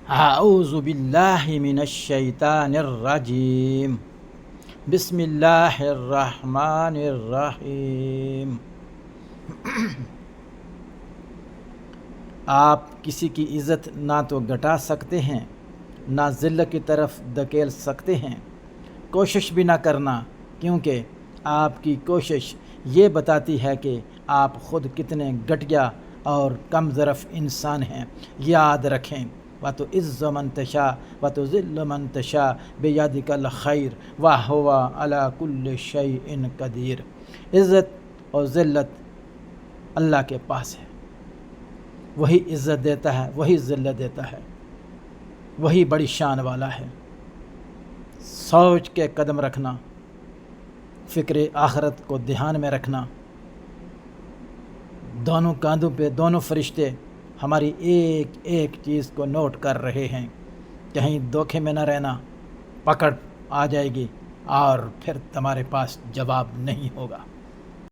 اعوذ باللہ من الشیطان الرجیم، بسم اللہ الرحمن الرحیم۔ آپ کسی کی عزت نہ تو گھٹا سکتے ہیں، نہ ذلت کی طرف دھکیل سکتے ہیں۔ کوشش بھی نہ کرنا، کیونکہ آپ کی کوشش یہ بتاتی ہے کہ آپ خود کتنے گھٹیا اور کم ظرف انسان ہیں۔ یاد رکھیں، وَتُعِزُّ مَن تَشَاءُ وَتُذِلُّ مَن تَشَاءُ بِیَدِکَ الْخَیرُ وَهُوَ عَلیٰ کُلِّ شَیْءٍ قدیر۔ عزت اور ذلت اللہ کے پاس ہے، وہی عزت دیتا ہے، وہی ذلت دیتا ہے، وہی بڑی شان والا ہے۔ سوچ کے قدم رکھنا، فکر آخرت کو دھیان میں رکھنا۔ دونوں کاندھوں پہ دونوں فرشتے ہماری ایک ایک چیز کو نوٹ کر رہے ہیں۔ کہیں دھوکے میں نہ رہنا، پکڑ آ جائے گی اور پھر تمہارے پاس جواب نہیں ہوگا۔